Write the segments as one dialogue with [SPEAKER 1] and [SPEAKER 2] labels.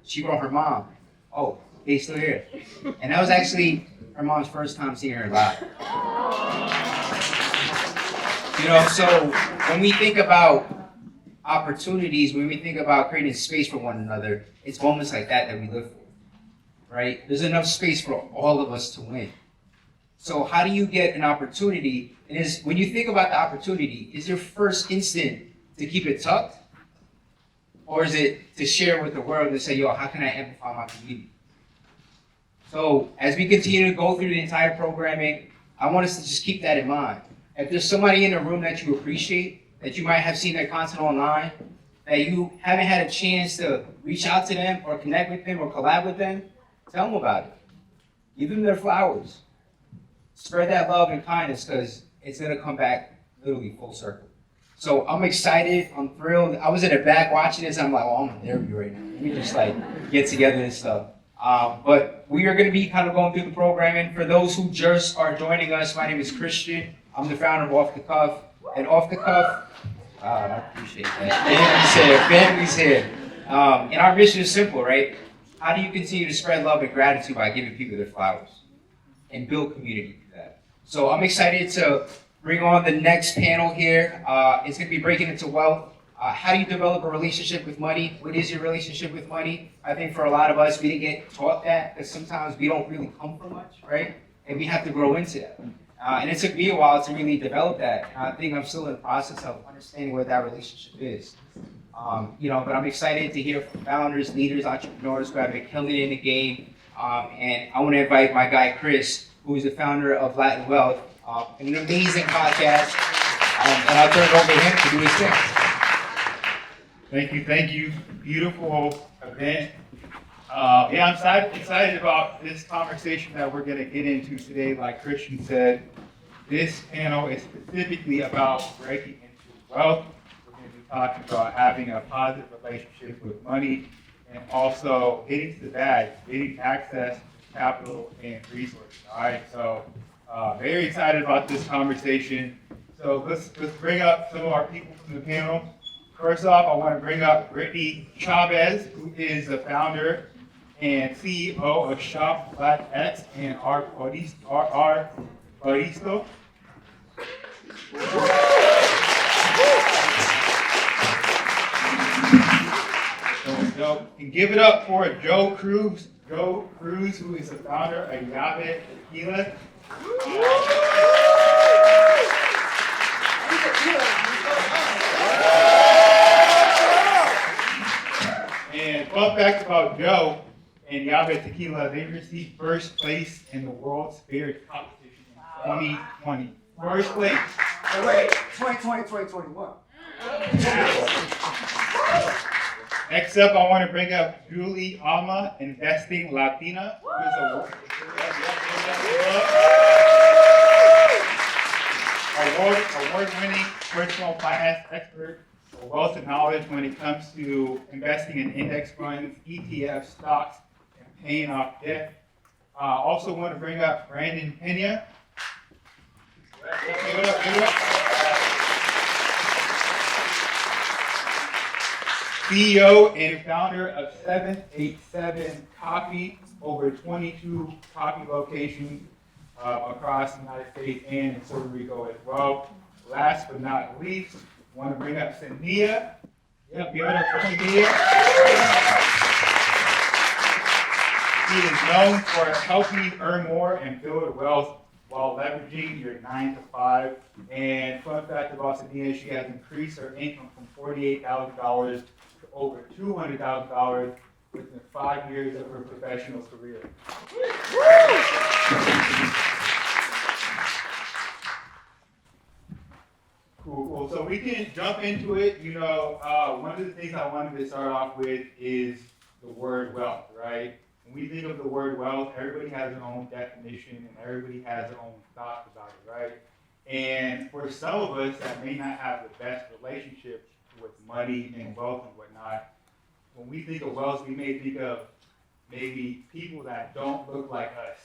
[SPEAKER 1] She brought her mom. Oh, they still here. And that was actually her mom's first time seeing her live. So when we think about opportunities, when we think about creating space for one another, it's moments like that we live for, right? There's enough space for all of us to win. So how do you get an opportunity? And when you think about the opportunity, is your first instinct to keep it tucked? Or is it to share with the world and say, yo, how can I amplify my community? So as we continue to go through the entire programming, I want us to just keep that in mind. If there's somebody in the room that you appreciate, that you might have seen their content online, that you haven't had a chance to reach out to them or connect with them or collab with them, tell them about it. Give them their flowers. Spread that love and kindness, because it's going to come back literally full circle. So I'm excited. I'm thrilled. I was in the back watching this. I'm like, oh, I'm an interview right now. Let me just get together and stuff. But we are going to be kind of going through the programming. For those who just are joining us, my name is Christian. I'm the founder of Off the Cuff. And Off the Cuff, I appreciate that. Family's here. And our mission is simple, right? How do you continue to spread love and gratitude by giving people their flowers and build community through that? So I'm excited to bring on the next panel here. It's going to be breaking into wealth. How do you develop a relationship with money? What is your relationship with money? I think for a lot of us, we didn't get taught that, because sometimes we don't really come from much, right? And we have to grow into that. And it took me a while to really develop that. I think I'm still in the process of understanding what that relationship is. But I'm excited to hear from founders, leaders, entrepreneurs who have been killing it in the game. And I want to invite my guy, Chris, who is the founder of Latin Wealth, an amazing podcast. And I'll turn it over to him to do his thing.
[SPEAKER 2] Thank you. Beautiful event. I'm excited about this conversation that we're going to get into today. Like Christian said, this panel is specifically about breaking into wealth. We're going to be talking about having a positive relationship with money, and also getting to the bag, getting access to capital and resources. All right, so very excited about this conversation. So let's bring up some of our people from the panel. First off, I want to bring up Brittany Chavez, who is the founder and CEO of Shop Black X and our Baristo. And give it up for Joe Cruz. Joe Cruz, who is the founder of Yabe Tequila. And fun fact about Joe and Yabe Tequila, they received first place in the World Spirit Competition in 2020. First place.
[SPEAKER 3] Oh, wait, 2020, 2021.
[SPEAKER 2] Next up, I want to bring up Julie Alma, Investing Latina, who is award-winning personal finance expert, a wealth of knowledge when it comes to investing in index funds, ETFs, stocks, and paying off debt. Also want to bring up Brandon Pena. Give it up. CEO and founder of 787 Coffee, over 22 coffee locations across the United States and in Puerto Rico as well. Last but not least, I want to bring up Cynthia. Give it up for Cynthia. She is known for helping you earn more and build wealth while leveraging your 9 to 5. And fun fact about Cynthia, she has increased her income from $48,000 to over $200,000 within 5 years of her professional career. Cool. So we can jump into it. One of the things I wanted to start off with is the word wealth, right? When we think of the word wealth, everybody has their own definition and everybody has their own thoughts about it, right? And for some of us that may not have the best relationship with money and wealth and whatnot, when we think of wealth, we may think of maybe people that don't look like us,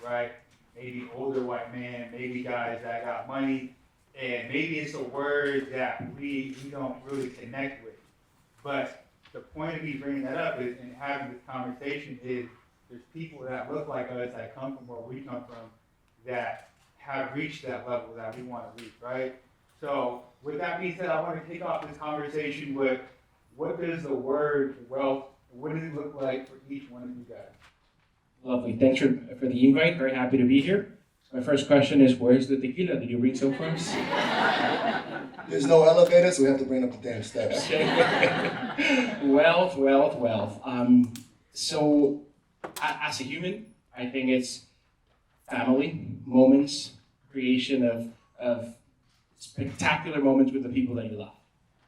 [SPEAKER 2] right? Maybe older white men, maybe guys that got money, and maybe it's a word that we don't really connect with. But the point of me bringing that up is, and having this conversation is, there's people that look like us that come from where we come from that have reached that level that we want to reach, right? So with that being said, I want to kick off this conversation with, what does the word wealth, what does it look like for each one of you guys?
[SPEAKER 4] Lovely. Thanks for the invite. Very happy to be here. My first question is, where's the tequila? Did you bring some for us?
[SPEAKER 3] There's no elevator, so we have to bring up the damn steps.
[SPEAKER 4] Wealth. So, as a human, I think it's family, moments, creation of spectacular moments with the people that you love.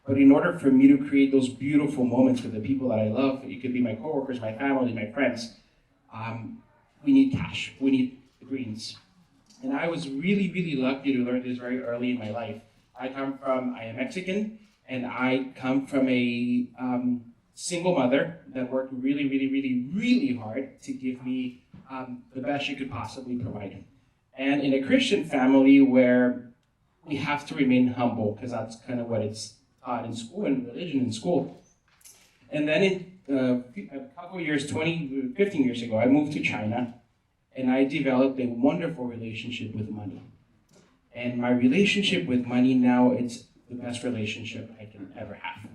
[SPEAKER 4] But in order for me to create those beautiful moments with the people that I love, it could be my coworkers, my family, my friends, we need cash. We need the greens. And I was really, really lucky to learn this very early in my life. I am Mexican, and I come from a single mother that worked really, really, really, really hard to give me the best she could possibly provide. And in a Christian family where we have to remain humble, because that's kind of what it's taught in school and religion in school. And then in a couple of years, 15 years ago, I moved to China, and I developed a wonderful relationship with money. And my relationship with money now, it's the best relationship I can ever have.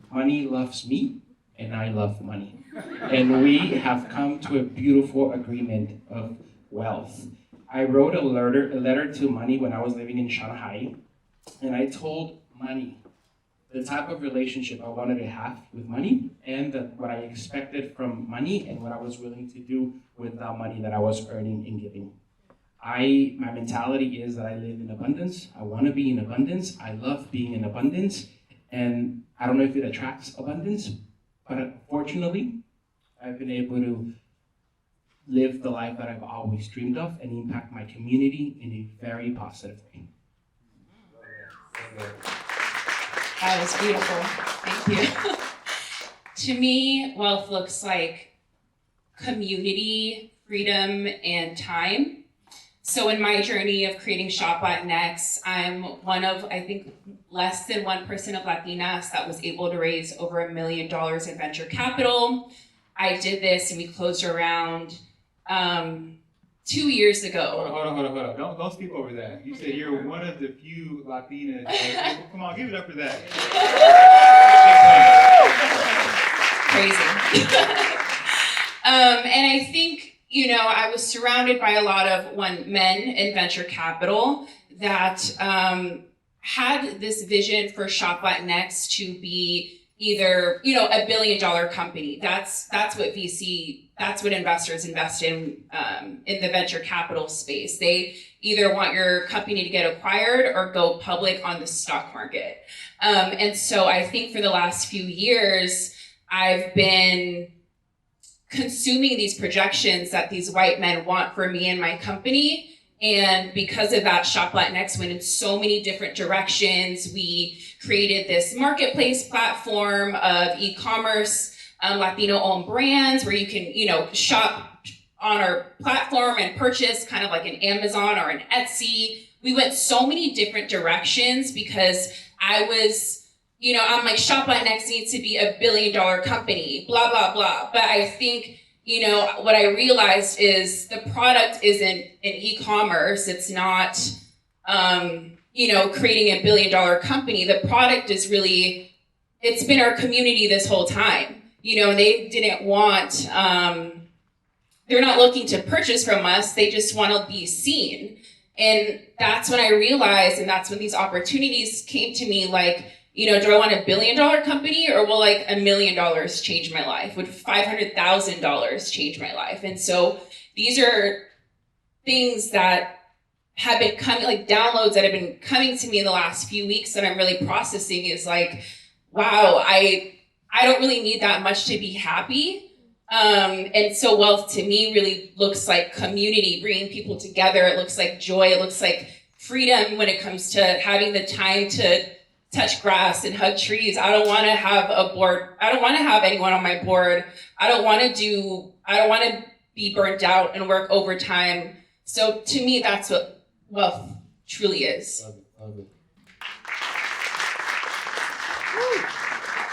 [SPEAKER 4] Money loves me, and I love money. And we have come to a beautiful agreement of wealth. I wrote a letter to money when I was living in Shanghai, and I told money the type of relationship I wanted to have with money, and what I expected from money, and what I was willing to do with that money that I was earning and giving. My mentality is that I live in abundance. I want to be in abundance. I love being in abundance. And I don't know if it attracts abundance, but fortunately, I've been able to live the life that I've always dreamed of and impact my community in a very positive way.
[SPEAKER 5] That was beautiful. Thank you. To me, wealth looks like community, freedom, and time. So in my journey of creating Shop Latinx, I'm one of, I think, less than 1% of Latinas that was able to raise over $1 million in venture capital. I did this and we closed around 2 years ago.
[SPEAKER 2] Hold on. Don't skip over that. You said you're one of the few Latinas. Come on, give it up for that.
[SPEAKER 5] Crazy. And I think, I was surrounded by a lot of men in venture capital that had this vision for Shop Latinx to be either, $1 billion company. That's what investors invest in the venture capital space. They either want your company to get acquired or go public on the stock market. And so I think for the last few years, I've been consuming these projections that these white men want for me and my company. And because of that, Shop Latinx went in so many different directions. We created this marketplace platform of e-commerce, Latino-owned brands where you can, shop on our platform and purchase kind of like an Amazon or an Etsy. We went so many different directions because I was, I'm like, Shop Latinx needs to be $1 billion company, blah, blah, blah. But I think, what I realized is the product isn't an e-commerce. It's not, creating $1 billion company. The product is really, it's been our community this whole time. They didn't want, they're not looking to purchase from us. They just want to be seen. And that's when I realized, and that's when these opportunities came to me, like, do I want $1 billion company or will like $1 million change my life? Would $500,000 change my life? And so these are things that have been coming, like downloads that have been coming to me in the last few weeks that I'm really processing is like, wow, I don't really need that much to be happy. And so wealth to me really looks like community, bringing people together. It looks like joy. It looks like freedom when it comes to having the time to touch grass and hug trees. I don't want to have a board. I don't want to have anyone on my board. I don't want to be burnt out and work overtime. So to me, that's what wealth truly is.
[SPEAKER 4] Love it.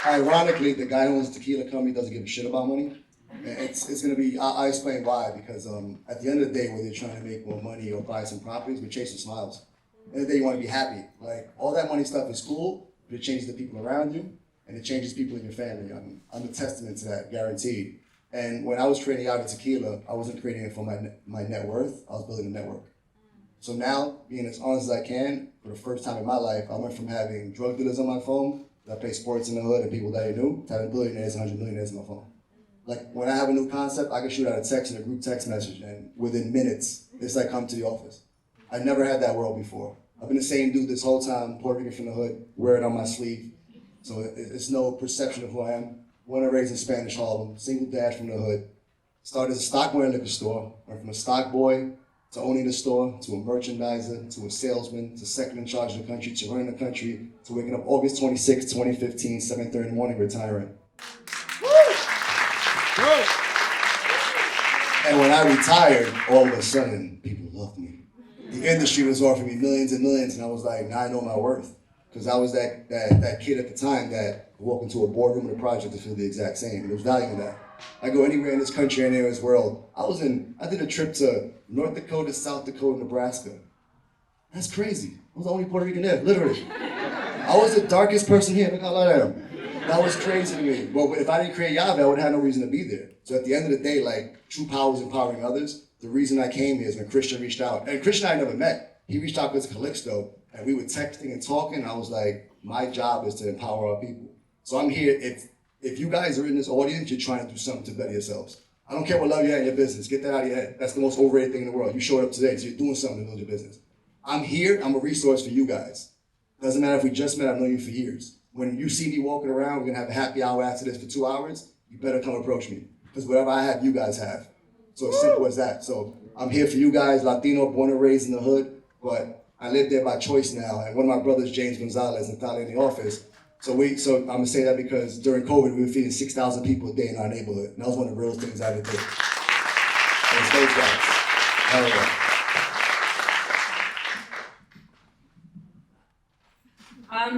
[SPEAKER 3] Ironically, the guy who owns the tequila company doesn't give a shit about money. And it's gonna be, I explain why, because at the end of the day, whether you're trying to make more money or buy some properties, we're chasing smiles. At the end of the day, you wanna be happy. Like, all that money stuff is cool, but it changes the people around you, and it changes people in your family. I'm a testament to that, guaranteed. And when I was creating Ave Tequila, I wasn't creating it for my net worth, I was building a network. So now, being as honest as I can, for the first time in my life, I went from having drug dealers on my phone, that play sports in the hood and people that you knew, to having billionaires and 100 millionaires on my phone. Like, when I have a new concept, I can shoot out a text in a group text message, and within minutes, it's like come to the office. I never had that world before. I've been the same dude this whole time, Puerto Rican from the hood, wear it on my sleeve. So it's no perception of who I am. Born and raised in Spanish Harlem, single dad from the hood. Started as a stock boy in a liquor store, went from a stock boy to owning the store, to a merchandiser, to a salesman, to second in charge of the country, to running the country, to waking up August 26, 2015, 7:30 in the morning, retiring. And when I retired, all of a sudden, people loved me. The industry was offering me millions and millions, and I was like, now I know my worth. Because I was that kid at the time that walked into a boardroom in a project to feel the exact same. And there was value in that. I go anywhere in this country, anywhere in this world. I did a trip to North Dakota, South Dakota, Nebraska. That's crazy. I was the only Puerto Rican there, literally. I was the darkest person here, look how light I am. That was crazy to me. Well, if I didn't create Yahweh, I would have no reason to be there. So at the end of the day, like, true power is empowering others. The reason I came here is when Christian reached out. And Christian I never met. He reached out because of Calixto, and we were texting and talking, and I was like, my job is to empower our people. So I'm here, if you guys are in this audience, you're trying to do something to better yourselves. I don't care what level you're at in your business, get that out of your head. That's the most overrated thing in the world. You showed up today, so you're doing something to build your business. I'm here, I'm a resource for you guys. Doesn't matter if we just met, I've known you for years. When you see me walking around, we're gonna have a happy hour after this for 2 hours, you better come approach me. Because whatever I have, you guys have. So it's simple as that. So I'm here for you guys, Latino, born and raised in the hood, but I live there by choice now. And one of my brothers, James Gonzalez, and Thali in the office. So I'm gonna say that because during COVID, we were feeding 6,000 people a day in our neighborhood. And that was one of the real things I ever did. So it's those guys. Hell yeah.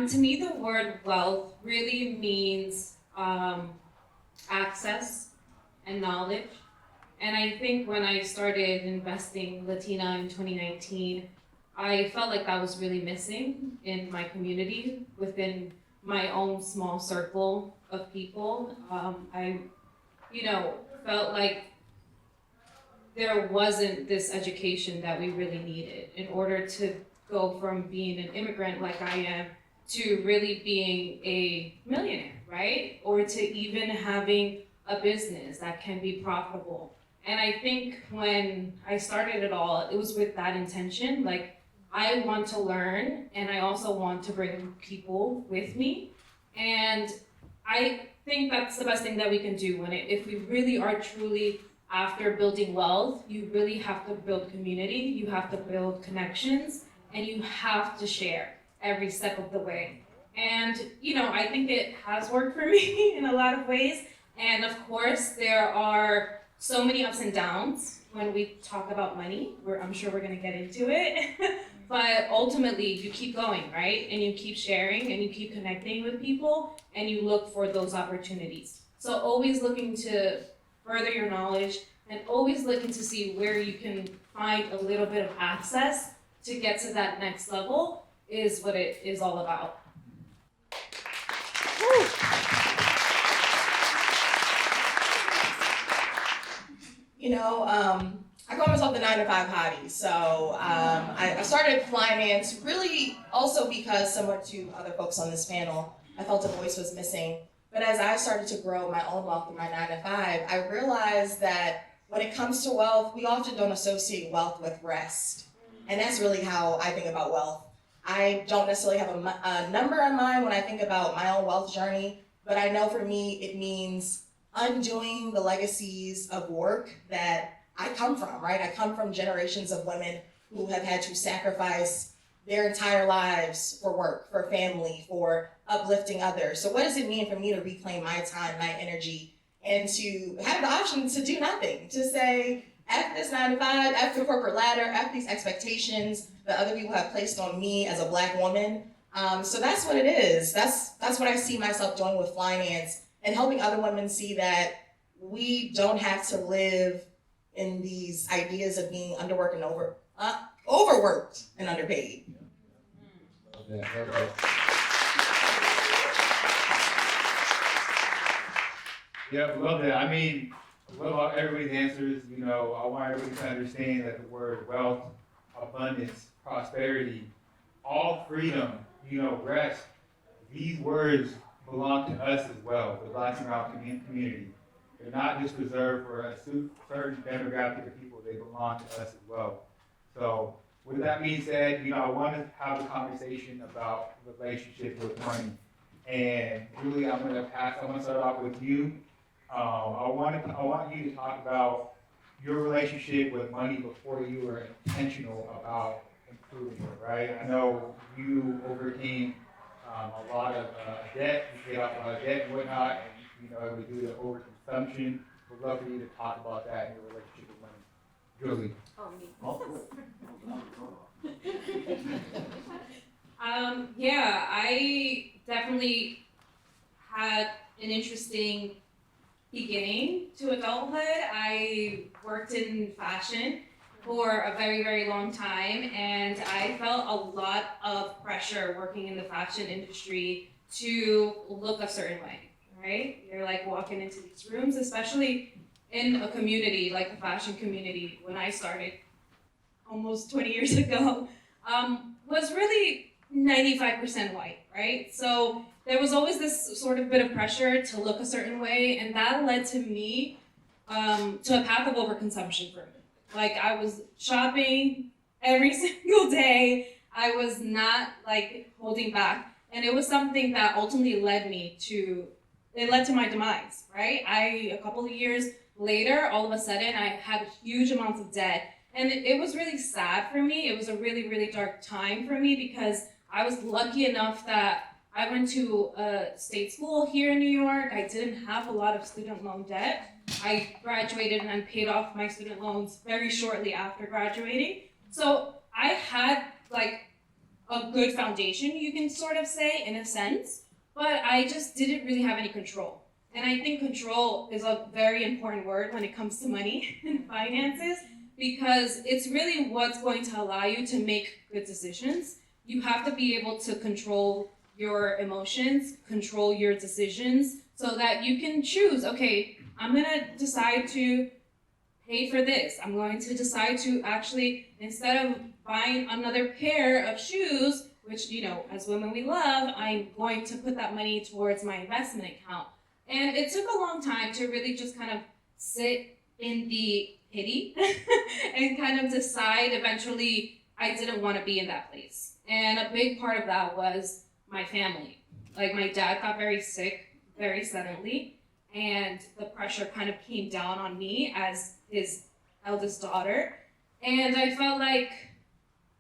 [SPEAKER 6] To me, the word wealth really means access and knowledge. And I think when I started investing Latina in 2019, I felt like that was really missing in my community, within my own small circle of people. I felt like there wasn't this education that we really needed in order to go from being an immigrant like I am to really being a millionaire, right? Or to even having a business that can be profitable. And I think when I started it all, it was with that intention, like, I want to learn, and I also want to bring people with me. And I think that's the best thing that we can do if we really are truly after building wealth, you really have to build community, you have to build connections, and you have to share every step of the way. And, I think it has worked for me in a lot of ways. And of course, there are so many ups and downs when we talk about money. I'm sure we're gonna get into it. But ultimately, you keep going, right? And you keep sharing and you keep connecting with people and you look for those opportunities. So always looking to further your knowledge and always looking to see where you can find a little bit of access to get to that next level is what it is all about.
[SPEAKER 7] I call myself the 9-to-5 hottie. So I started finance really also because, similar to other folks on this panel, I felt a voice was missing. But as I started to grow my own wealth in my 9-to-5, I realized that when it comes to wealth, we often don't associate wealth with rest. And that's really how I think about wealth. I don't necessarily have a number in mind when I think about my own wealth journey, but I know for me it means undoing the legacies of work that I come from, right? I come from generations of women who have had to sacrifice their entire lives for work, for family, for uplifting others. So what does it mean for me to reclaim my time, my energy, and to have the option to do nothing, to say, F this 9-to-5, F the corporate ladder, F these expectations that other people have placed on me as a Black woman. So that's what it is. That's what I see myself doing with finance and helping other women see that we don't have to live in these ideas of being underworked and overworked and underpaid.
[SPEAKER 2] Yeah, I love that. I mean, I love everybody's answers. You know, I want everybody to understand that the word wealth, abundance, prosperity, all freedom, you know, rest, these words belong to us as well, the Black and Brown community. They're not just reserved for a certain demographic of people, they belong to us as well. So, with that being said, you know, I want to have a conversation about relationship with money. And really, I want to start off with you. I want you to talk about your relationship with money before you were intentional about improving it, right? I know you overcame a lot of debt, you paid off a lot of debt and whatnot, and you know, it was due to overconsumption. We'd love for you to talk about that in your relationship with money. Julie.
[SPEAKER 6] Yeah, I definitely had an interesting beginning to adulthood. I worked in fashion for a very, very long time, and I felt a lot of pressure working in the fashion industry to look a certain way, right? You're like walking into these rooms, especially in a community like the fashion community when I started almost 20 years ago, was really 95% white, right? So there was always this sort of bit of pressure to look a certain way, and that led to me to a path of overconsumption for me. Like, I was shopping every single day. I was not like holding back, and it was something that ultimately led to my demise, right? A couple of years later, all of a sudden, I had huge amounts of debt, and it was really sad for me. It was a really, really dark time for me because I was lucky enough that I went to a state school here in New York. I didn't have a lot of student loan debt. I graduated and paid off my student loans very shortly after graduating. So I had like a good foundation, you can sort of say, in a sense, but I just didn't really have any control. And I think control is a very important word when it comes to money and finances, because it's really what's going to allow you to make good decisions. You have to be able to control your emotions, control your decisions, so that you can choose, okay, I'm gonna decide to pay for this. I'm going to decide to actually, instead of buying another pair of shoes, which, you know, as women we love, I'm going to put that money towards my investment account. And it took a long time to really just kind of sit in the pity and kind of decide eventually I didn't want to be in that place. And a big part of that was my family. Like, my dad got very sick very suddenly, and the pressure kind of came down on me as his eldest daughter. And I felt like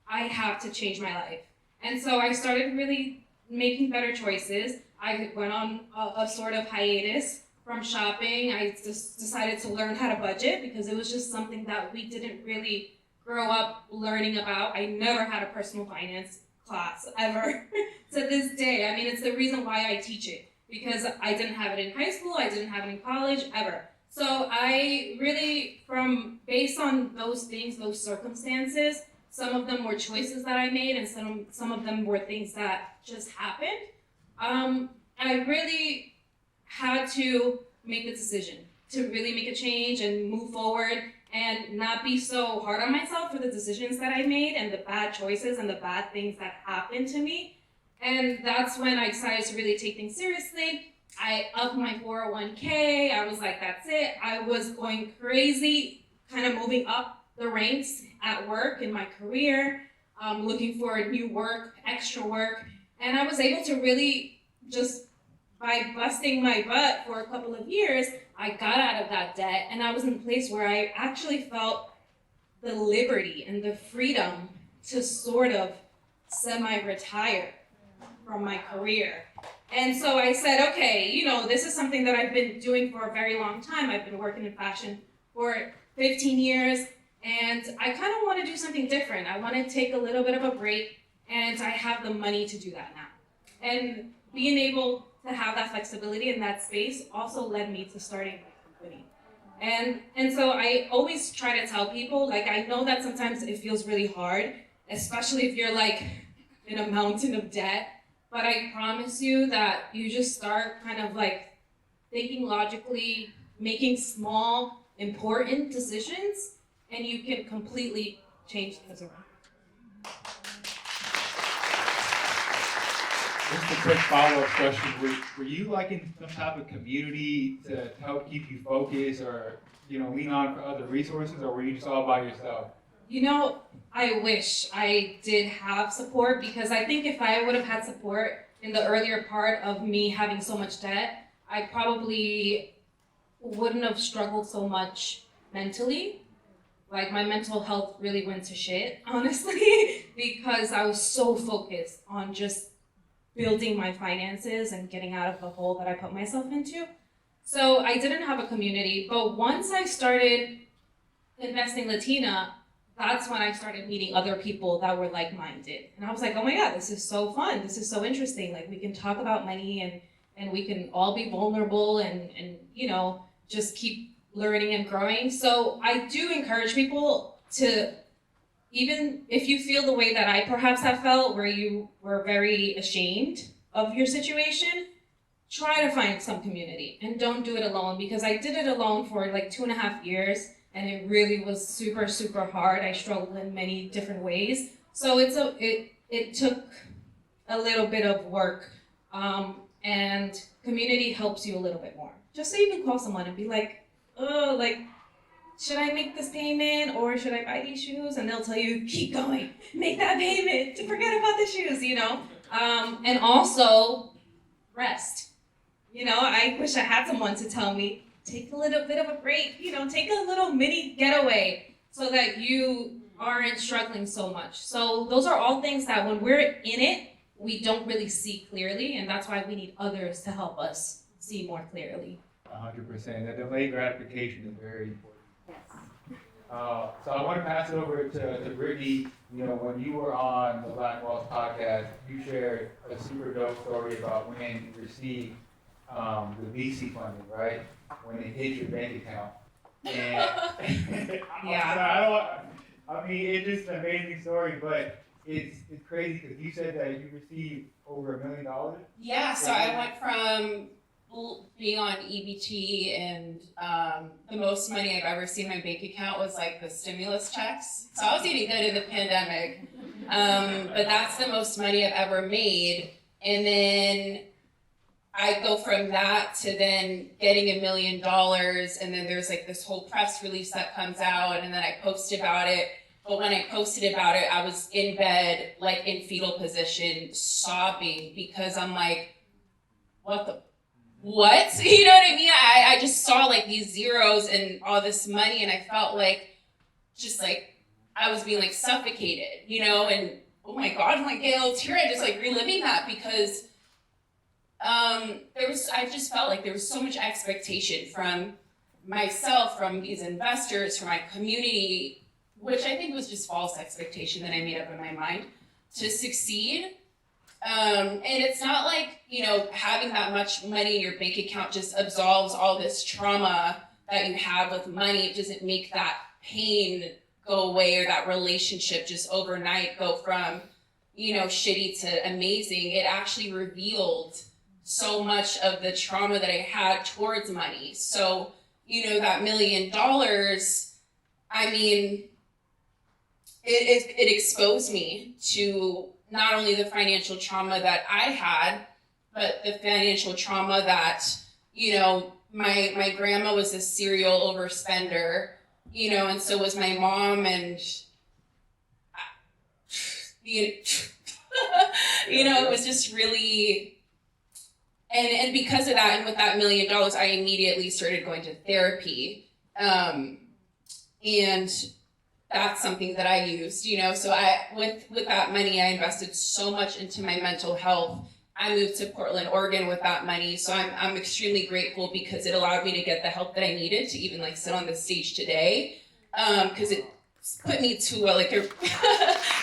[SPEAKER 6] I have to change my life. And so I started really making better choices. I went on a sort of hiatus from shopping. I just decided to learn how to budget because it was just something that we didn't really grow up learning about. I never had a personal finance class ever to this day. I mean, it's the reason why I teach it, because I didn't have it in high school, I didn't have it in college, ever. So I really, based on those things, those circumstances, some of them were choices that I made, and some of them were things that just happened. I really had to make the decision to really make a change and move forward and not be so hard on myself for the decisions that I made and the bad choices and the bad things that happened to me. And that's when I decided to really take things seriously. I upped my 401k. I was like, that's it. I was going crazy, kind of moving up the ranks at work in my career, looking for new work, extra work. And I was able to really just, by busting my butt for a couple of years, I got out of that debt, and I was in a place where I actually felt the liberty and the freedom to sort of semi-retire from my career. And so I said, okay, you know, this is something that I've been doing for a very long time. I've been working in fashion for 15 years, and I kind of want to do something different. I want to take a little bit of a break And I have the money to do that now. And being able to have that flexibility in that space also led me to starting my company. And so I always try to tell people, like, I know that sometimes it feels really hard, especially if you're like in a mountain of debt, but I promise you that you just start kind of like thinking logically, making small, important decisions, and you can completely change things around.
[SPEAKER 2] Just a quick follow-up question. Were you like in some type of community to help keep you focused or, lean on for other resources, or were you just all by yourself?
[SPEAKER 6] You know, I wish I did have support, because I think if I would have had support in the earlier part of me having so much debt, I probably wouldn't have struggled so much mentally. Like, my mental health really went to shit, honestly, because I was so focused on just building my finances and getting out of the hole that I put myself into. So I didn't have a community, but once I started investing Latina, that's when I started meeting other people that were like-minded. And I was like, oh my God, this is so fun. This is so interesting. Like, we can talk about money and we can all be vulnerable and just keep learning and growing. So I do encourage people to, even if you feel the way that I perhaps have felt, where you were very ashamed of your situation, try to find some community and don't do it alone, because I did it alone for like 2.5 years and it really was super, super hard. I struggled in many different ways. So it took a little bit of work, and community helps you a little bit more. Just so you can call someone and be like, oh, like, should I make this payment or should I buy these shoes? And they'll tell you, keep going, make that payment, forget about the shoes, And also, rest. I wish I had someone to tell me, take a little bit of a break, take a little mini getaway so that you aren't struggling so much. So those are all things that when we're in it, we don't really see clearly, and that's why we need others to help us see more clearly.
[SPEAKER 2] 100%. That delayed gratification is very important. So I want to pass it over to Brittany. When you were on the Black Walls podcast, you shared a super dope story about when you received the VC funding, right? When it hit your bank account. And
[SPEAKER 5] Yeah.
[SPEAKER 2] it's just an amazing story, but it's crazy because you said that you received over $1 million.
[SPEAKER 5] Yeah, so I went from being on EBT, and the most money I've ever seen in my bank account was like the stimulus checks. So I was eating good in the pandemic, but that's the most money I've ever made. And then I go from that to then getting $1 million, and then there's like this whole press release that comes out, and then I post about it. But when I posted about it, I was in bed, like in fetal position, sobbing, because I'm like, what? You know what I mean? I just saw like these zeros and all this money, and I felt like, just like, I was being like suffocated, and oh my God, when I get a little teary, I just like reliving that, because I just felt like there was so much expectation from myself, from these investors, from my community, which I think was just false expectation that I made up in my mind to succeed. And it's not like, having that much money in your bank account just absolves all this trauma that you have with money. It doesn't make that pain go away, or that relationship just overnight go from, shitty to amazing. It actually revealed so much of the trauma that I had towards money. So, that $1 million, I mean, it exposed me to not only the financial trauma that I had, but the financial trauma that, my grandma was a serial overspender, and so was my mom, and, it was just really, and because of that, and with that $1 million, I immediately started going to therapy, and that's something that I used, so with that money, I invested so much into my mental health. I moved to Portland, Oregon with that money, so I'm extremely grateful, because it allowed me to get the help that I needed to even sit on this stage today, because it put me to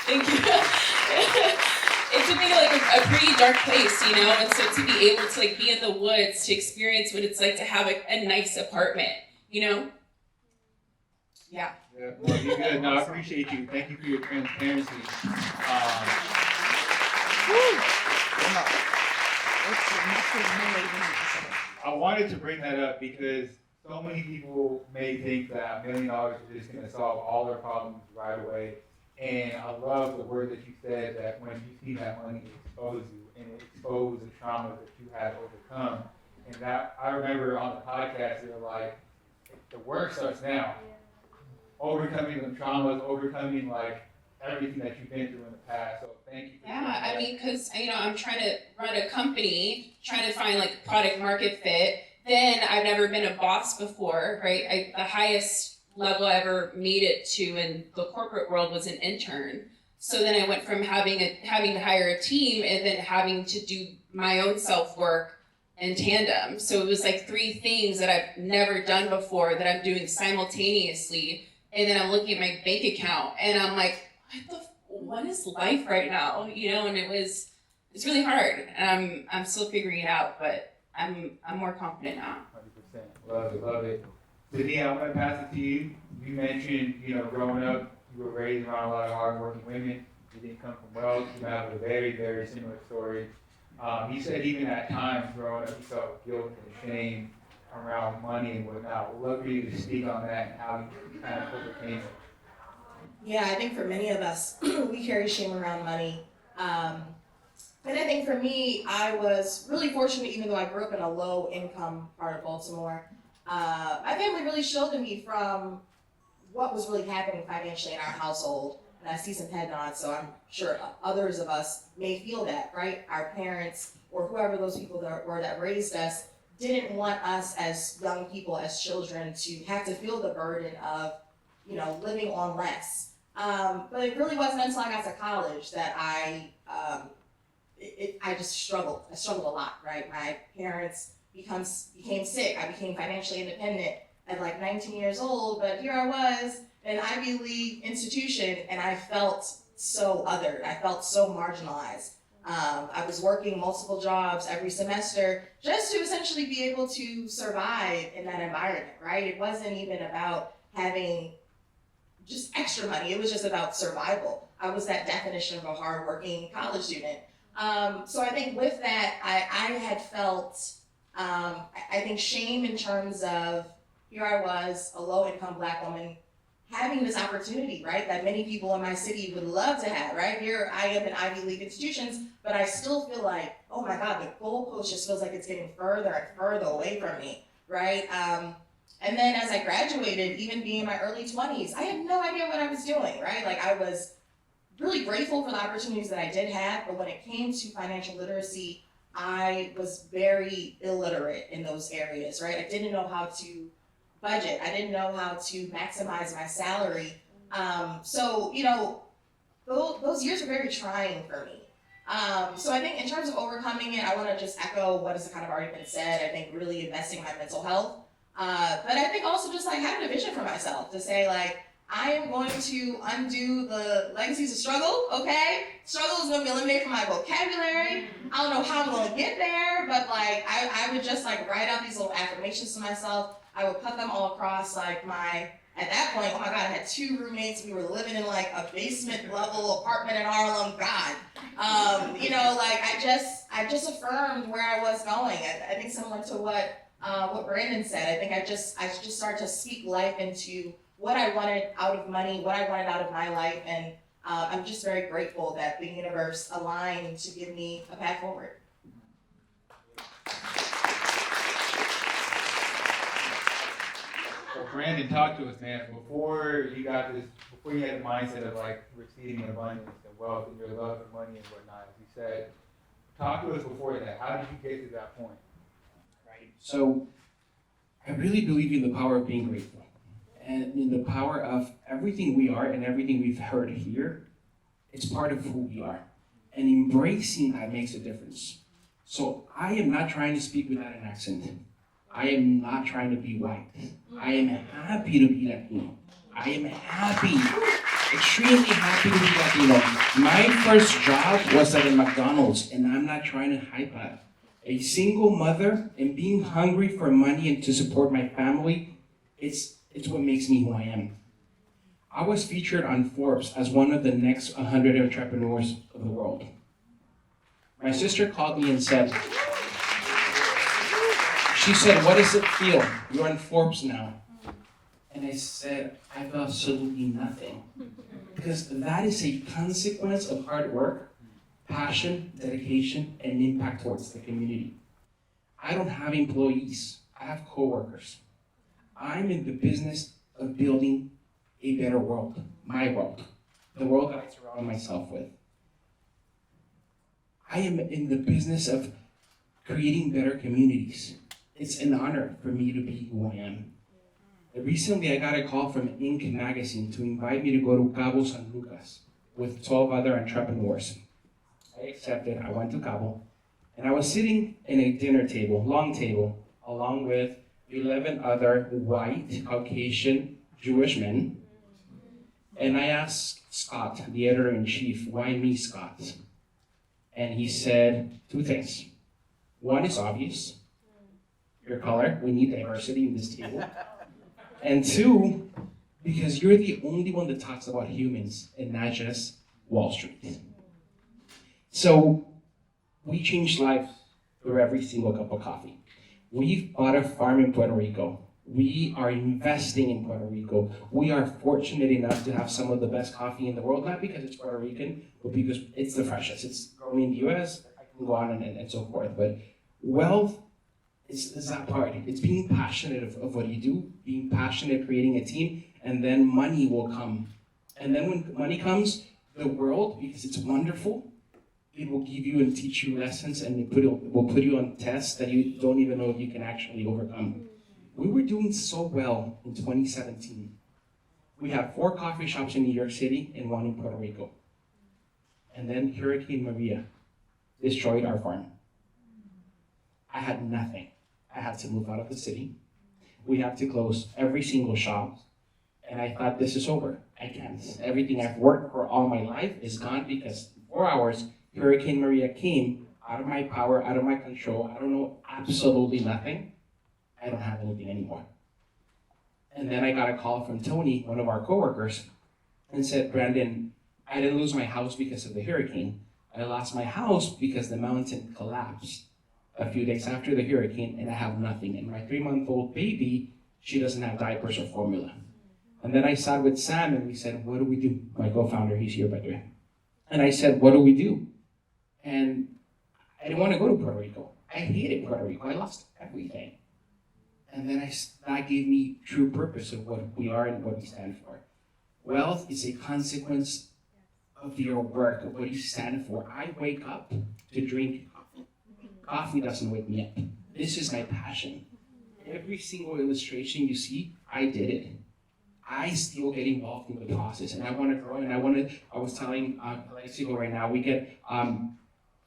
[SPEAKER 5] thank you. it took me to like a pretty dark place, you know, and so to be able to like be in the woods, to experience what it's like to have a nice apartment, you know? Yeah.
[SPEAKER 2] Yeah, well, you're good. No, I appreciate you. Thank you for your transparency. I wanted to bring that up because so many people may think that $1 million is just going to solve all their problems right away. And I love the word that you said, that when you see that money, it exposes you and it exposes the trauma that you had overcome. And that I remember on the podcast, they were like, the work starts now. Overcoming the traumas, overcoming like everything that you've been through in the past. So thank you.
[SPEAKER 5] Yeah, I mean, because, you know, I'm trying to run a company, trying to find like product market fit. Then I've never been a boss before, right? The highest level I ever made it to in the corporate world was an intern. So then I went from having to hire a team and then having to do my own self work in tandem. So it was like 3 things that I've never done before that I'm doing simultaneously. And then I'm looking at my bank account and I'm like, what is life right now? You know, and it's really hard. I'm still figuring it out, but I'm more confident now.
[SPEAKER 2] 100%. Love it, love it. Sydney, I'm going to pass it to you. You mentioned, you know, growing up, you were raised around a lot of hardworking women. You didn't come from wealth. You have a very, very similar story. You said even at times growing up, you felt guilt and shame around money and whatnot. We'd love for you to speak on that and how you kind of overcame it.
[SPEAKER 7] Yeah, I think for many of us, we carry shame around money. And I think for me, I was really fortunate, even though I grew up in a low income part of Baltimore. My family really shielded me from what was really happening financially in our household. And I see some head nods, so I'm sure others of us may feel that, right? Our parents or whoever those people that were that raised us didn't want us as young people, as children, to have to feel the burden of, you know, living on less. But it really wasn't until I got to college that I just struggled. I struggled a lot, right? My parents became sick. I became financially independent at like 19 years old, but here I was in an Ivy League institution and I felt so othered. I felt so marginalized. I was working multiple jobs every semester just to essentially be able to survive in that environment, right? It wasn't even about having just extra money. It was just about survival. I was that definition of a hardworking college student. So I think with that, I had felt, I think shame in terms of, here I was, a low-income Black woman, having this opportunity, right, that many people in my city would love to have, right? Here I am in Ivy League institutions, but I still feel like, oh my God, the goalpost just feels like it's getting further and further away from me, right? And then as I graduated, even being in my early 20s, I had no idea what I was doing, right? Like I was really grateful for the opportunities that I did have, but when it came to financial literacy, I was very illiterate in those areas, right? I didn't know how to budget. I didn't know how to maximize my salary. So, you know, those years were very trying for me. So I think in terms of overcoming it, I want to just echo what has kind of already been said. I think really investing in my mental health. But I think also just like having a vision for myself to say like, I am going to undo the legacies of struggle, okay? Struggle is going to be eliminated from my vocabulary. I don't know how I'm going to get there, but like I would just like write out these little affirmations to myself. I would put them all across like at that point, oh my God, I had 2 roommates. We were living in like a basement level apartment in Harlem. God, you know, like I just affirmed where I was going. I think similar to what Brandon said. I think I just started to speak life into what I wanted out of money, what I wanted out of my life, and I'm just very grateful that the universe aligned to give me a path forward.
[SPEAKER 2] So Brandon, talk to us, man. Before you had the mindset of like receiving abundance and wealth and your love for money and whatnot, as you said, talk to us before that. How did you get to that point?
[SPEAKER 4] Right. So I really believe in the power of being grateful and in the power of everything we are and everything we've heard here. It's part of who we are. And embracing that makes a difference. So I am not trying to speak without an accent. I am not trying to be white. I am happy to be Latino. I am happy extremely happy to be Latino. My first job was at a McDonald's, and I'm not trying to hype that. A single mother and being hungry for money and to support my family, it's what makes me who I am. I was featured on Forbes as one of the next 100 entrepreneurs of the world. My sister called me and said, what does it feel? You're on Forbes now. And I said, I feel absolutely nothing. Because that is a consequence of hard work, passion, dedication, and impact towards the community. I don't have employees, I have coworkers. I'm in the business of building a better world, my world, the world that I surround myself with. I am in the business of creating better communities. It's an honor for me to be who I am. Recently, I got a call from Inc. magazine to invite me to go to Cabo San Lucas with 12 other entrepreneurs. I accepted, I went to Cabo, and I was sitting in a dinner table, long table, along with 11 other white, Caucasian, Jewish men. And I asked Scott, the editor-in-chief, why me, Scott? And he said 2 things. One is obvious, your color, we need diversity in this table. And 2, because you're the only one that talks about humans and not just Wall Street. So we change lives through every single cup of coffee. We've bought a farm in Puerto Rico. We are investing in Puerto Rico. We are fortunate enough to have some of the best coffee in the world, not because it's Puerto Rican, but because it's the freshest. It's grown in the US, I can go on and so forth. But wealth is that part. It's being passionate of what you do, being passionate, creating a team, and then money will come. And then when money comes, the world, because it's wonderful, it will give you and teach you lessons, and it will put you on tests that you don't even know if you can actually overcome. We were doing so well in 2017. We had 4 coffee shops in New York City and 1 in Puerto Rico. And then Hurricane Maria destroyed our farm. I had nothing. I had to move out of the city. We had to close every single shop. And I thought, this is over. I can't. Everything I've worked for all my life is gone because in 4 hours, Hurricane Maria came out of my power, out of my control. I don't know absolutely nothing. I don't have anything anymore. And then I got a call from Tony, one of our coworkers, and said, Brandon, I didn't lose my house because of the hurricane. I lost my house because the mountain collapsed a few days after the hurricane, and I have nothing. And my 3-month-old baby, she doesn't have diapers or formula. And then I sat with Sam and we said, what do we do? My co-founder, he's here by the way. And I said, what do we do? And I didn't want to go to Puerto Rico. I hated Puerto Rico. I lost everything. And then that gave me true purpose of what we are and what we stand for. Wealth is a consequence of your work, of what you stand for. I wake up to drink coffee. Coffee doesn't wake me up. This is my passion. Every single illustration you see, I did it. I still get involved in the process, and I want to grow. And I was telling Alexio right now, we get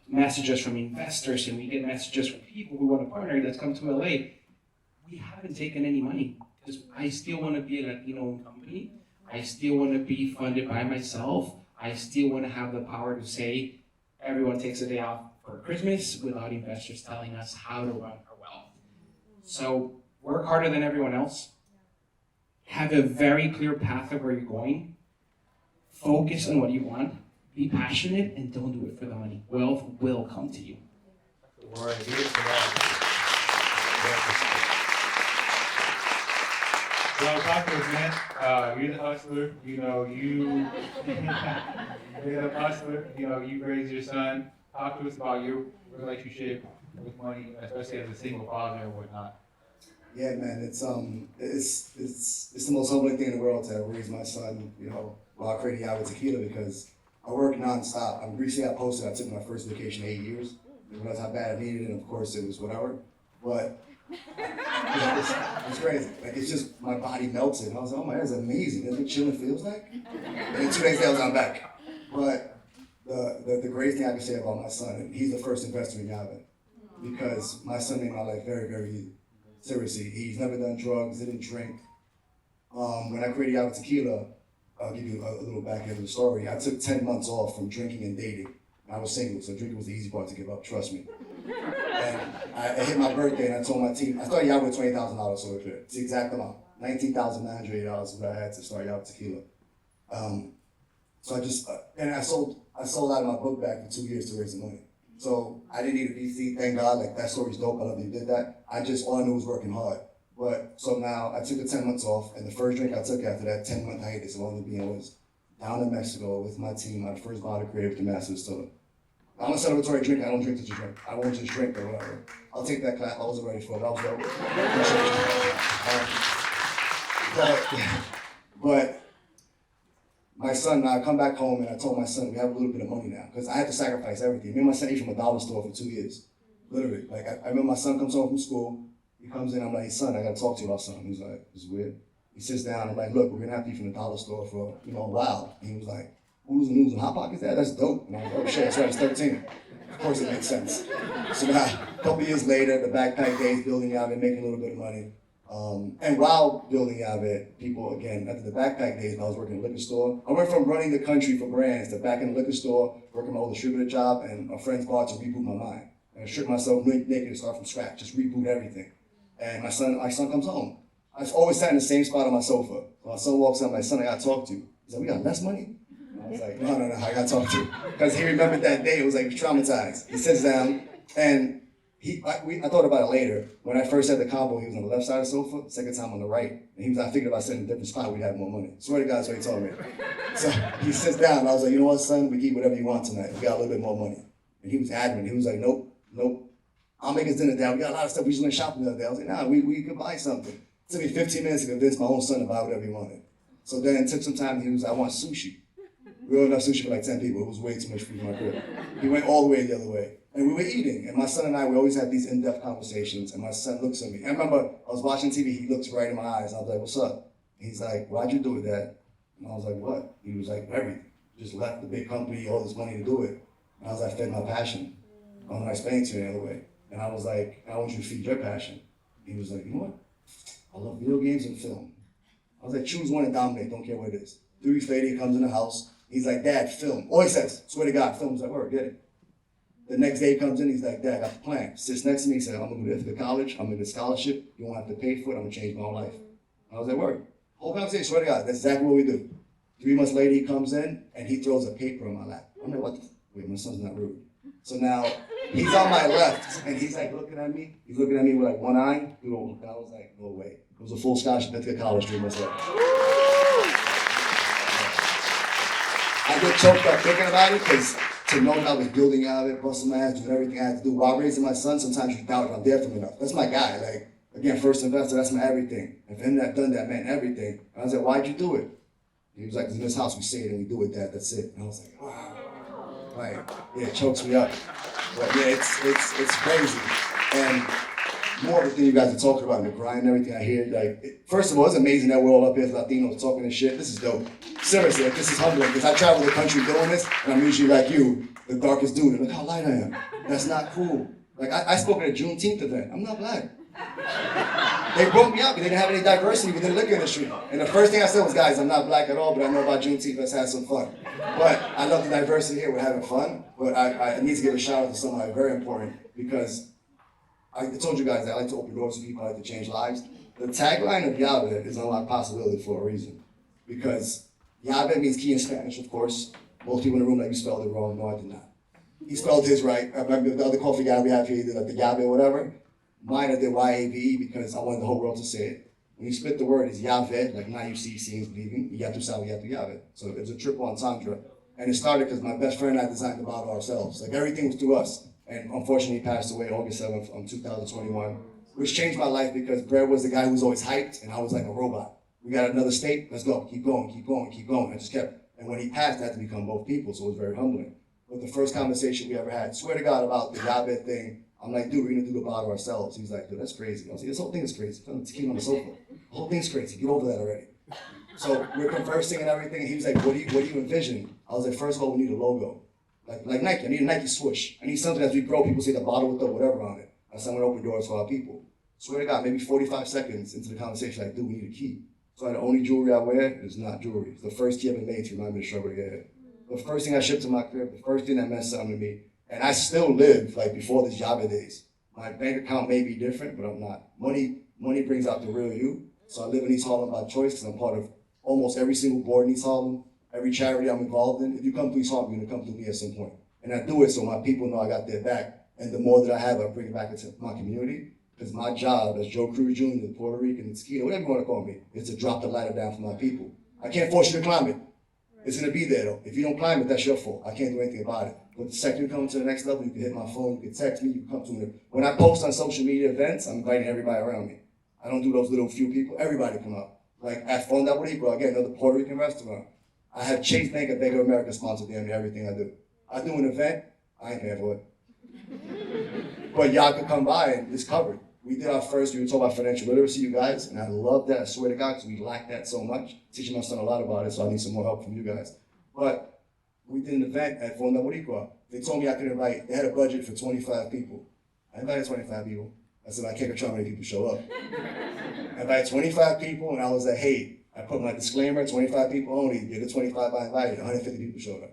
[SPEAKER 4] messages from investors, and we get messages from people who want to partner that's come to LA. We haven't taken any money because I still want to be a Latino company. I still want to be funded by myself. I still want to have the power to say everyone takes a day off for Christmas without investors telling us how to run our wealth. So work harder than everyone else. Have a very clear path of where you're going. Focus on what you want. Be passionate and don't do it for the money. Wealth will come to you.
[SPEAKER 2] Well, talk to us, man. You're the hustler. You're the hustler. You raised your son. Talk to us about your relationship with money, especially as a single father and whatnot.
[SPEAKER 3] Yeah, man, it's the most humbling thing in the world to raise my son, while creating Agua Tequila, because I work nonstop. Recently I posted I took my first vacation in 8 years. I realized how bad I needed it, and of course it was whatever. But it's crazy. Like, it's just, my body melts it. And I was like, oh my God, that's amazing. That's what chilling feels like. And then 2 days later, I'm back. But the greatest thing I can say about my son, and he's the first investor in Yava, because my son made my life very, very easy. Seriously, he's never done drugs, didn't drink. When I created Yava Tequila, I'll give you a little back end of the story. I took 10 months off from drinking and dating. I was single, so drinking was the easy part to give up, trust me. And I hit my birthday and I told my team, I started out with $20,000, so it's the exact amount. $19,908 is what I had to start out with tequila. So I just, and I sold out of my book bag for 2 years to raise the money. So I didn't need a VC, thank God, like that story's dope, I love that you did that. All I knew was working hard. But so now I took the 10 months off, and the first drink I took after that 10-month hiatus of only being was down in Mexico with my team, my first bottle created with the master distiller. I'm a celebratory drink, I don't drink to just drink. I won't just drink or whatever. I'll take that clap, I wasn't ready for it, I was dope. But my son, I come back home and I told my son, we have a little bit of money now, because I had to sacrifice everything. Me and my son ate from a dollar store for 2 years, literally. Like I remember my son comes home from school, he comes in, I'm like, son, I gotta talk to you about something. He's like, this is weird. He sits down, I'm like, look, we're gonna have to eat from the dollar store for, a while. And he was like, oodles and noodles and Hot Pockets, that's dope. And I was like, oh shit, that's right, it's 13. Of course it makes sense. So now, a couple years later, the backpack days, building Yave, making a little bit of money. And while building Yave, people, again, after the backpack days, when I was working in a liquor store, I went from running the country for brands to back in the liquor store, working my old distributor job, and a friend's bar to reboot my mind. And I stripped myself naked and start from scratch, just reboot everything. And my son comes home. I always sat in the same spot on my sofa. So my son walks up, my son, I gotta talk to you. He's like, we got less money? And I was like, no, I gotta talk to you. Because he remembered that day, it was like, he was traumatized. He sits down, and I thought about it later. When I first had the combo, he was on the left side of the sofa, second time on the right. And I figured if I sat in a different spot, we'd have more money. Swear to God, that's what he told me. So he sits down, and I was like, you know what, son, we keep whatever you want tonight. We got a little bit more money. And he was adamant. He was like, nope. I'll make us dinner down. We got a lot of stuff. We just went shopping the other day. I was like, nah, we could buy something. It took me 15 minutes to convince my own son to buy whatever he wanted. So then it took some time. I want sushi. We ordered enough sushi for like 10 people. It was way too much food in my crib. He went all the way the other way. And we were eating. And my son and I, we always had these in-depth conversations. And my son looks at me. And I remember I was watching TV. He looks right in my eyes. I was like, what's up? And he's like, why'd you do that? And I was like, what? He was like, everything. Just left the big company, all this money to do it. And I was like, fed my passion. I don't know how to explain it to you any other way. And I was like, I want you to feed your passion. He was like, you know what? I love video games and film. I was like, choose one and dominate, don't care what it is. 3 weeks later, he comes in the house. He's like, Dad, film. All he says, swear to God, film's like, word, get it. The next day he comes in, he's like, Dad, I got the plan. Sits next to me, he said, I'm gonna go to college, I'm gonna get a scholarship, you won't have to pay for it, I'm gonna change my whole life. I was like, word. Whole conversation, swear to God, that's exactly what we do. 3 months later, he comes in and he throws a paper in my lap. I'm like, what the? Wait, my son's not rude. So now, he's on my left, and he's like looking at me. He's looking at me with like one eye. And I was like, no way. It was a full scholarship to college 3 months later. I get choked up thinking about it, because to know that I was building out of it, busting my ass, doing everything I had to do while raising my son, sometimes you doubt if I'm there for him enough. That's my guy. Like, again, first investor, that's my everything. And for him to have done that meant everything. And I was like, why'd you do it? He was like, in this house we say it and we do it, Dad, that's it. And I was like, wow. Like, yeah, it chokes me up. But yeah, it's crazy. And more of the thing you guys are talking about, the grind and everything I hear, like, first of all, it's amazing that we're all up here as Latinos talking this shit. This is dope. Seriously, like, this is humbling, because I travel the country doing this, and I'm usually like you, the darkest dude, and look how light I am. That's not cool. Like, I spoke at a Juneteenth event. I'm not black. They broke me up because they didn't have any diversity within the liquor industry. And the first thing I said was, guys, I'm not black at all, but I know about Juneteenth, let's have some fun. But I love the diversity here, we're having fun. But I need to give a shout out to somebody very important, because I told you guys that I like to open doors for people, I like to change lives. The tagline of Yave is unlock possibility for a reason. Because Yave means key in Spanish, of course. Most people in the room, like, you spelled it wrong. No, I did not. He spelled his right. I remember the other coffee guy we have here, he did like the Yave or whatever. Mine I did Y-A-V-E because I wanted the whole world to say it. When you split the word, it's Yave, like now you see, seeing, believing. You have to sound, you have to Yave. So it was a triple entendre. And it started because my best friend and I designed the bottle ourselves. Like, everything was through us. And unfortunately, he passed away August 7th, 2021, which changed my life because Brad was the guy who was always hyped, and I was like a robot. We got another state, let's go, keep going, keep going, keep going. I just kept, and when he passed, I had to become both people, so it was very humbling. But the first conversation we ever had, swear to God, about the Yave thing, I'm like, dude, we're gonna do the bottle ourselves. He was like, dude, that's crazy. I was like, this whole thing is crazy. Tequila on the sofa. The whole thing's crazy. Get over that already. So we're conversing and everything, and he was like, what do you envision? I was like, first of all, we need a logo. Like Nike, I need a Nike swoosh. I need something as we grow, people see the bottle with the whatever on it. I said, I'm gonna open doors for our people. Swear to God, maybe 45 seconds into the conversation, like, dude, we need a key. So the only jewelry I wear is not jewelry. It's the first key I've been made to remind me to struggle to get ahead. The first thing I shipped to my crib, the first thing that meant something to me, and I still live like before this Java days. My bank account may be different, but I'm not. Money brings out the real you. So I live in East Harlem by choice because I'm part of almost every single board in East Harlem, every charity I'm involved in. If you come to East Harlem, you're gonna come to me at some point. And I do it so my people know I got their back. And the more that I have, I bring it back into my community. Because my job as Joe Cruz Jr., Puerto Rican, Skeeter, whatever you want to call me, is to drop the ladder down for my people. I can't force you to climb it. It's gonna be there though. If you don't climb it, that's your fault. I can't do anything about it. But the second you come to the next level, you can hit my phone, you can text me, you can come to me. When I post on social media events, I'm inviting everybody around me. I don't do those little few people. Everybody come up. Like at Fonda Boricua, again, another Puerto Rican restaurant. I have Chase Bank and Bank of America sponsor damn near everything I do. I do an event, I ain't paying for it. But y'all could come by and it's covered. We did our first, we were talking about financial literacy, you guys, and I love that, I swear to God, because we lack that so much. Teaching my son a lot about it, so I need some more help from you guys. But we did an event at Fonda Boricua. They told me I could invite, they had a budget for 25 people. I invited 25 people. I said, I can't control how many people show up. I invited 25 people, and I was like, hey, I put my disclaimer, 25 people only, you're the 25 I invited, 150 people showed up.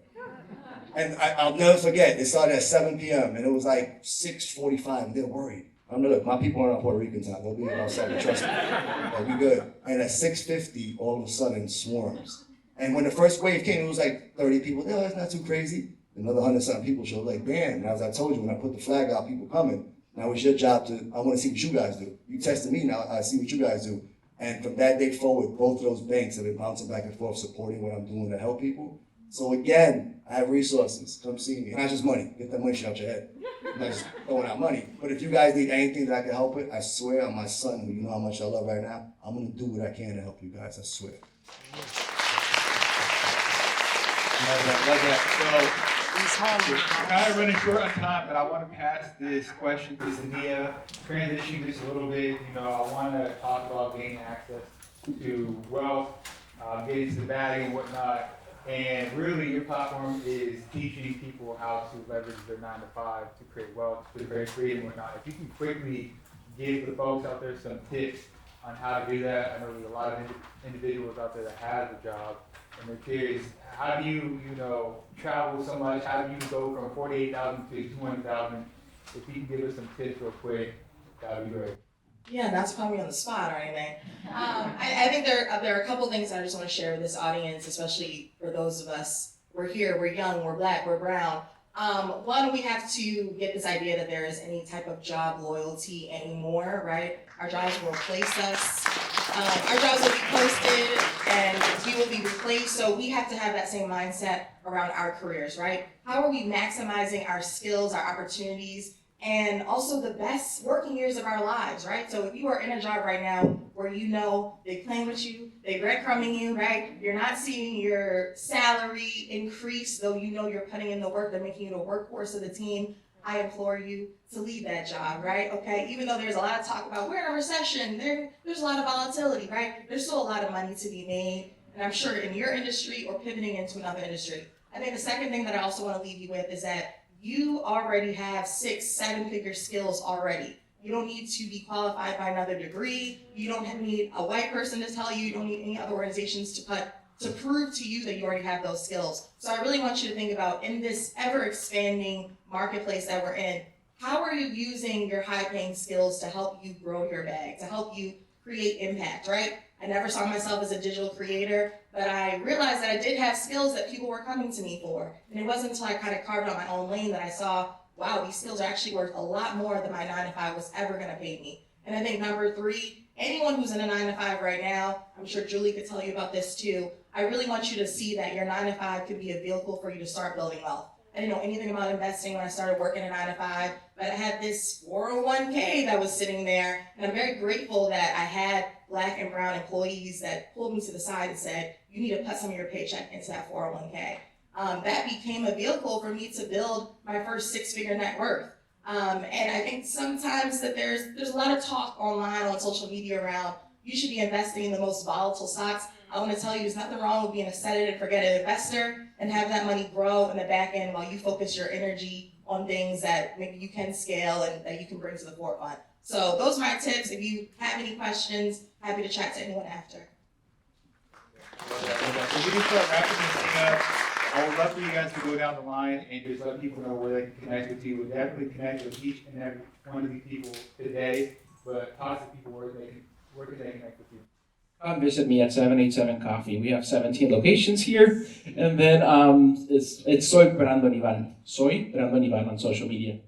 [SPEAKER 3] And I'll never forget, it started at 7 p.m., and it was like 6:45, and they're worried. I'm like, look, my people aren't on Puerto Rican time. They'll be outside, trust me. They'll be good. And at 6:50, all of a sudden, swarms. And when the first wave came, it was like 30 people. Oh, that's not too crazy. Another 100-something people showed like, bam. And as I told you, when I put the flag out, people coming. Now it's your job to, I want to see what you guys do. You tested me, now I see what you guys do. And from that day forward, both of those banks have been bouncing back and forth, supporting what I'm doing to help people. So again, I have resources. Come see me. Not just money. Get that money shit out your head. I'm not just throwing out money. But if you guys need anything that I can help with, I swear on my son, who you know how much I love right now, I'm going to do what I can to help you guys. I swear.
[SPEAKER 2] Love that. So, we're kind of running short on time, but I want to pass this question to Zania, transition this a little bit. You know, I want to talk about gaining access to wealth, getting to the value and whatnot. And really, your platform is teaching people how to leverage their 9-to-5 to create wealth, to create freedom and whatnot. If you can quickly give the folks out there some tips on how to do that. I know there's a lot of individuals out there that have a job, and they're curious, how do you travel so much? How do you go from 48,000 to 200,000? If you can give us some tips real quick, that would be great.
[SPEAKER 7] Yeah, not to put me on the spot or anything. I think there are a couple things I just want to share with this audience, especially for those of us, we're here, we're young, we're black, we're brown. One, we have to get this idea that there is any type of job loyalty anymore, right? Our jobs will replace us. Our jobs will be posted and we will be replaced. So we have to have that same mindset around our careers, right? How are we maximizing our skills, our opportunities, and also the best working years of our lives, right? So if you are in a job right now where you know they playing with you, they breadcrumbing you, right? You're not seeing your salary increase, though you know you're putting in the work, they're making you the workhorse of the team. I implore you to leave that job, right? Okay, even though there's a lot of talk about we're in a recession, there's a lot of volatility, right? There's still a lot of money to be made, and I'm sure in your industry or pivoting into another industry. I think the second thing that I also want to leave you with is that you already have 6-7-figure skills already. You don't need to be qualified by another degree. You don't need a white person to tell you. You don't need any other organizations to prove to you that you already have those skills. So I really want you to think about, in this ever-expanding marketplace that we're in, how are you using your high-paying skills to help you grow your bag, to help you create impact, right? I never saw myself as a digital creator, but I realized that I did have skills that people were coming to me for. And it wasn't until I kind of carved out my own lane that I saw, wow, these skills are actually worth a lot more than my 9-to-5 was ever gonna pay me. And I think number 3, anyone who's in a 9-to-5 right now, I'm sure Julie could tell you about this too, I really want you to see that your 9-to-5 could be a vehicle for you to start building wealth. I didn't know anything about investing when I started working a 9-to-5, but I had this 401k that was sitting there, and I'm very grateful that I had Black and brown employees that pulled me to the side and said, you need to put some of your paycheck into that 401k. That became a vehicle for me to build my first 6-figure net worth. And I think sometimes that there's a lot of talk online on social media around, you should be investing in the most volatile stocks. I want to tell you, there's nothing wrong with being a set it and forget it investor and have that money grow in the back end while you focus your energy on things that maybe you can scale and that you can bring to the forefront. So those are my tips. If you have any questions, happy to chat to anyone after.
[SPEAKER 2] we start wrapping this thing up, I would love for you guys to go down the line and just let people know where they can connect with you. We'll definitely connect with each and every one of these people today, but talk to people where can they connect with you.
[SPEAKER 4] Come visit me at 787 Coffee. We have 17 locations here. And then it's Soy Brandon Ivan. Soy Brandon Ivan on social media.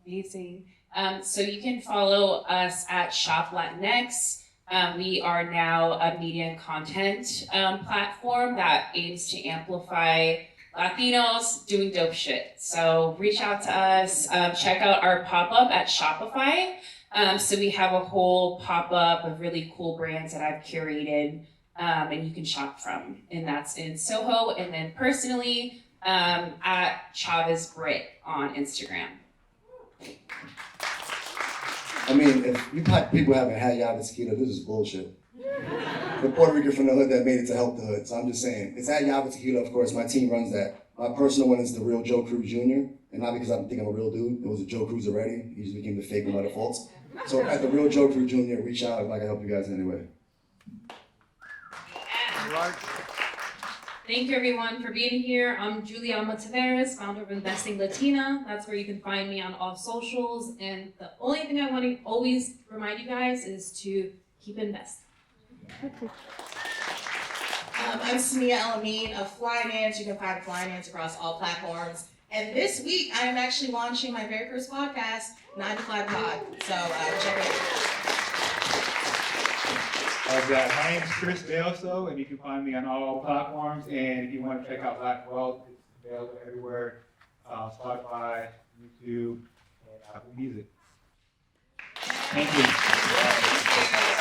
[SPEAKER 5] Amazing. So you can follow us at Shop Latinx. We are now a media and content platform that aims to amplify Latinos doing dope shit. So reach out to us. Check out our pop-up at Shopify. So we have a whole pop-up of really cool brands that I've curated and you can shop from. And that's in Soho. And then personally, at Chavez Brit on Instagram.
[SPEAKER 3] I mean, if you people haven't had Yava Tequila, this is bullshit. The Puerto Rican from the hood that made it to help the hood. So I'm just saying, it's at Yava Tequila, of course. My team runs that. My personal one is the real Joe Cruz Jr. And not because I think I'm a real dude. It was a Joe Cruz already. He just became the fake one by default. So at the real Joe Cruz Jr., reach out if I can help you guys in any way.
[SPEAKER 6] Thank you everyone for being here. I'm Julia Alma Taveras, founder of Investing Latina. That's where you can find me on all socials. And the only thing I want to always remind you guys is to keep investing.
[SPEAKER 7] I'm Samia Elamine of Flynance. You can find Flynance across all platforms. And this week, I am actually launching my very first podcast, 9 to 5 Pod. So check it out.
[SPEAKER 2] My name is Chris Belso, and you can find me on all platforms. And if you want to check out Black Wealth, it's available everywhere, Spotify, YouTube, and Apple Music.
[SPEAKER 4] Thank you.